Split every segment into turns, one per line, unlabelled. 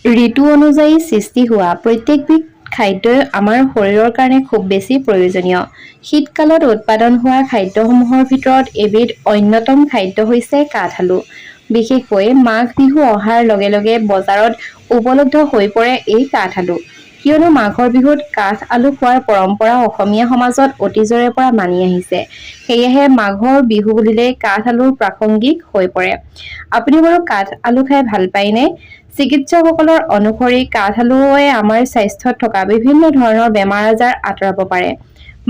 ঋতু অনুযায়ী সৃষ্টি হোৱা প্ৰত্যেকবিধ খাদ্যই আমাৰ শৰীৰৰ কাৰণে খুব বেছি প্ৰয়োজনীয়। শীতকালত উৎপাদন হোৱা খাদ্যসমূহৰ ভিতৰত এবিধ অন্যতম খাদ্য হৈছে কাঠআলু। বিশেষকৈ মাঘ বিহু অহাৰ লগে লগে বজাৰত উপলব্ধ হৈ পৰে এই কাঠআলু। কিয়নো মাঘৰ বিহুত কাঠ আলু খোৱাৰ পৰম্পৰা অসমীয়া সমাজত অতীজৰে পৰা মানি আহিছে। সেয়েহে মাঘৰ বিহু বুলিলে কাঠ আলুৰ প্ৰাসংগিক হৈ পৰে। আপুনি বাৰু কাঠ আলু খাই ভাল পায়নে? চিকিৎসকসকলৰ অনুসৰি কাঠআলুৱে আমাৰ স্বাস্থ্যত থকা বিভিন্ন ধৰণৰ বেমাৰ আজাৰ আঁতৰাব পাৰে।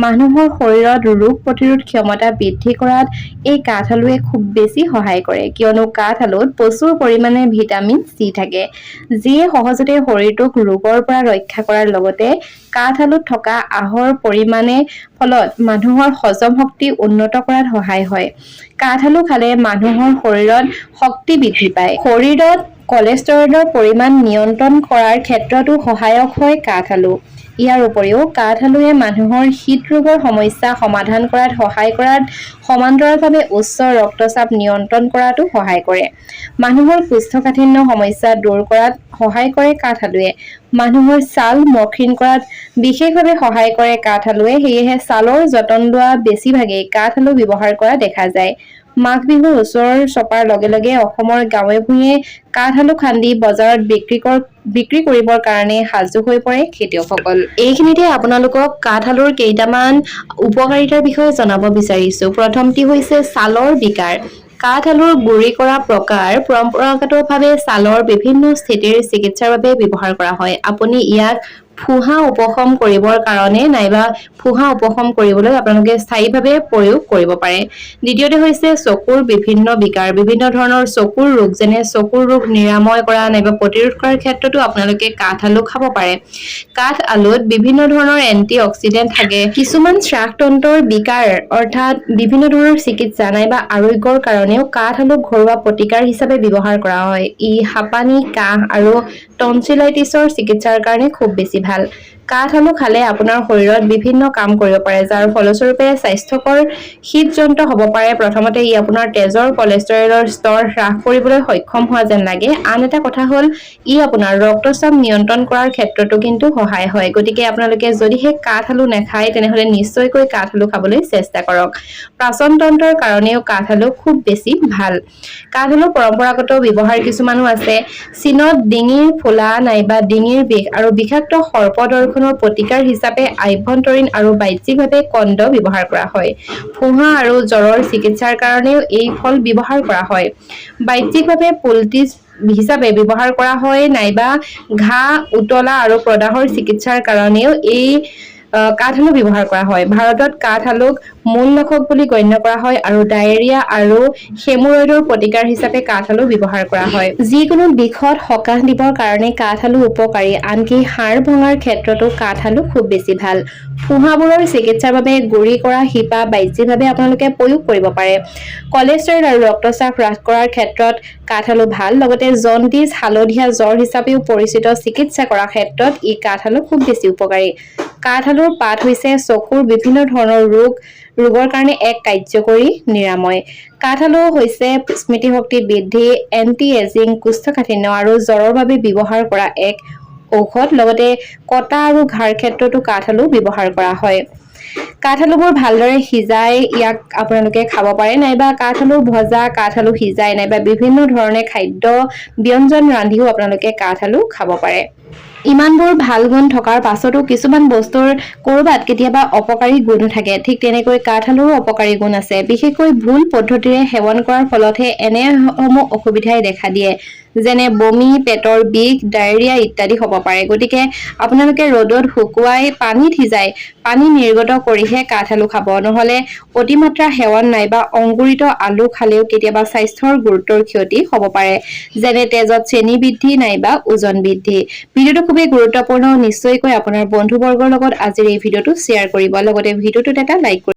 মানুহৰ শৰীৰত ৰোগ প্ৰতিৰোধ ক্ষমতা বৃদ্ধি কৰাত এই কাঠআলুৱে খুব বেছি সহায় কৰে, কিয়নো কাঠআলুত প্ৰচুৰ পৰিমাণে ভিটামিন চি থাকে, যিয়ে সহজতে শৰীৰটোক ৰোগৰ পৰা ৰক্ষা কৰাৰ লগতে কাঠআলুত থকা আহৰ পৰিমাণে ফলত মানুহৰ হজম শক্তি উন্নত কৰাত সহায় হয়। কাঠআলু খালে মানুহৰ শৰীৰত শক্তি বৃদ্ধি পায়। শৰীৰত কলেষ্ট্ৰলৰ পৰিমাণ নিয়ন্ত্ৰণ কৰাৰ ক্ষেত্ৰতো সহায়ক হয় কাঠআলু। ইয়াৰ উপৰিও কাঠআলুৱে মানুহৰ হৃদৰোগৰ সমস্যা সমাধান কৰাত সহায় কৰাত সমান্তৰালভাৱে উচ্চ ৰক্তচাপ নিয়ন্ত্ৰণ কৰাতো সহায় কৰে। মানুহৰ কোষ্ঠকাঠিন্য সমস্যা দূৰ কৰাত সহায় কৰে কাঠআলুৱে। মানুহৰ ছাল মসৃণ কৰাত বিশেষভাৱে সহায় কৰে কাঠআলুৱে। সেয়েহে ছালৰ যতন লোৱা বেছিভাগেই কাঠআলু ব্যৱহাৰ কৰা দেখা যায়। মাঘ বিহুৰ ওচৰ চপাৰ লগে লগে অসমৰ গাঁৱে ভূঞে কাঠআলু খান্দি বজাৰত বিক্ৰী কৰিবৰ কাৰণে সাজু হৈ পৰে খেতিয়কসকল। এইখিনিতে আপোনালোকক কাঠআলুৰ কেইটামান উপকাৰিতাৰ বিষয়ে জনাব বিচাৰিছো। প্ৰথমটি হৈছে ছালৰ বিকাৰ। কাঠআলুৰ গুৰি কৰা প্ৰকাৰ পৰম্পৰাগতভাৱে ছালৰ বিভিন্ন স্থিতিৰ চিকিৎসাৰ বাবে ব্যৱহাৰ কৰা হয়। আপুনি ইয়াক ফুহা উপশম কৰিবৰ কাৰণে নাইবা ফুহা উপশম কৰিবলৈ আপোনালোকে স্থায়ীভাৱে প্ৰয়োগ কৰিব পাৰে। দ্বিতীয়তে হৈছে চকুৰ বিভিন্ন বিকাৰ। বিভিন্ন ধৰণৰ চকুৰ ৰোগ যেনে চকুৰ ৰোগ নিৰাময় কৰা নাইবা প্ৰতিৰোধ কৰাৰ ক্ষেত্ৰতো আপোনালোকে কাঠআলু খাব পাৰে। কাঠআলুত বিভিন্ন ধৰণৰ এন্টি অক্সিডেন্ট থাকে। কিছুমান শ্বাসতন্ত্ৰৰ বিকাৰ অৰ্থাৎ বিভিন্ন ধৰণৰ চিকিৎসা নাইবা আৰোগ্যৰ কাৰণেও কাঠআলুক ঘৰুৱা প্ৰতিকাৰ হিচাপে ব্যৱহাৰ কৰা হয়। ই হাঁপানি, কাহ আৰু টনচিলাইটিছৰ চিকিৎসাৰ কাৰণে খুব বেছি ভাল। কাঠআলু খালে আপোনাৰ শৰীৰত বিভিন্ন কাম কৰিব পাৰে, যাৰ ফলস্বৰূপে স্বাস্থ্যকৰ হৃদযন্ত্ৰ হ'ব পাৰে। প্ৰথমতে ই আপোনাৰ তেজৰ কলেষ্ট্ৰলৰ স্তৰ হ্ৰাস কৰিবলৈ সক্ষম হোৱা যেন লাগে। আন এটা কথা হ'ল ই আপোনাৰ ৰক্তচাপ নিয়ন্ত্ৰণ কৰাৰ ক্ষেত্ৰতো কিন্তু সহায় হয়। গতিকে আপোনালোকে যদিহে কাঠআলু নাখায় তেনেহ'লে নিশ্চয়কৈ কাঠআলু খাবলৈ চেষ্টা কৰক। পাচন তন্ত্ৰৰ কাৰণেও কাঠআলু খুব বেছি ভাল। কাঠআলুৰ পৰম্পৰাগত ব্যৱহাৰ কিছুমানো আছে। চীনত ডিঙিৰ ফুলা নাইবা ডিঙিৰ বিষ আৰু বিষাক্ত সৰ্পদংশনৰ প্ৰতিকাৰ হিচাপে আভ্যন্তৰীণ আৰু বাহ্যিকভাৱে কণ্ড ব্যৱহাৰ কৰা হয়। ফুঁহা আৰু জ্বৰৰ চিকিৎসাৰ কাৰণেও এই ফল ব্যৱহাৰ কৰা হয়। বাহ্যিকভাৱে পোলটিছ হিচাপে ব্যৱহাৰ কৰা হয় নাইবা ঘাঁ, উতলা আৰু প্ৰদাহৰ চিকিৎসাৰ কাৰণেও এই কাঠআলু ব্যৱহাৰ কৰা হয়। ভাৰতত কাঠআলুক মূলনাশক বুলি গণ্য কৰা হয় আৰু ডায়েৰিয়া আৰু হেমৰইডৰ প্ৰতিকাৰ হিচাপে কাঠআলু ব্যৱহাৰ কৰা হয়। যিকোনো বিষত সকাহ দিবৰ কাৰণে কাঠআলু উপকাৰী। আনকি হাড় ভঙাৰ ক্ষেত্ৰতো কাঠআলু খুব বেছি ভাল। ফুঁহাবোৰৰ চিকিৎসাৰ বাবে গুৰি কৰা শিপা বাহ্যিকভাৱে আপোনালোকে প্ৰয়োগ কৰিব পাৰে। কলেষ্ট্ৰল আৰু ৰক্তচাপ হ্ৰাস কৰাৰ ক্ষেত্ৰত কাঠআলু ভাল। লগতে জণ্ডিছ, হালধীয়া জ্বৰ হিচাপেও পৰিচিত চিকিৎসা কৰাৰ ক্ষেত্ৰত ই কাঠআলু খুব বেছি উপকাৰী। কাঠআলুৰ পাত হৈছে চকুৰ বিভিন্ন ধৰণৰ ৰোগৰ কাৰণে এক কাৰ্যকৰী নিৰাময়। কাঠআলু হৈছে স্মৃতিশক্তি বৃদ্ধি, এন্টি এজিং, কোষ্ঠকাঠিন্য আৰু জ্বৰৰ বাবে ব্যৱহাৰ কৰা এক ঔষধ। লগতে কটা আৰু ঘাৰ ক্ষেত্ৰতো কাঠআলু ব্যৱহাৰ কৰা হয়। কাঠআলুবোৰ ভালদৰে সিজাই ইয়াক আপোনালোকে খাব পাৰে নাইবা কাঠআলু ভজা, কাঠআলু সিজাই নাইবা বিভিন্ন ধৰণে খাদ্য ব্যঞ্জন ৰান্ধিও আপোনালোকে কাঠআলু খাব পাৰে। ইমানবোৰ ভাল গুণ থকাৰ পাছতো কিছুমান বস্তুৰ ক'ৰবাত কেতিয়াবা অপকাৰী গুণো থাকে। ঠিক তেনেকৈ কাঠআলুৰো অপকাৰী গুণ আছে। বিশেষকৈ ভুল পদ্ধতিৰে সেৱন কৰাৰ ফলতহে এনেসমূহ অসুবিধাই দেখা দিয়ে, যেনে বমি, পেটৰ বিষ, ডায়েৰিয়া ইত্যাদি হ'ব পাৰে। গতিকে আপোনালোকে ৰ'দত শুকুৱাই পানীত সিজাই পানী নিৰ্গত কৰিহে কাঠআলু খাব। নহ'লে অতিমাত্ৰা সেৱন নাইবা অংকুৰিত আলু খালেও কেতিয়াবা স্বাস্থ্যৰ গুৰুতৰ ক্ষতি হ'ব পাৰে, যেনে তেজত চেনি বৃদ্ধি নাইবা ওজন বৃদ্ধি। ভিডিঅ'টো খুবেই গুৰুত্বপূৰ্ণ। নিশ্চয়কৈ আপোনাৰ বন্ধুবৰ্গৰ লগত আজিৰ এই ভিডিঅ'টো শ্বেয়াৰ কৰিব। লগতে ভিডিঅ'টোত এটা লাইক কৰিব।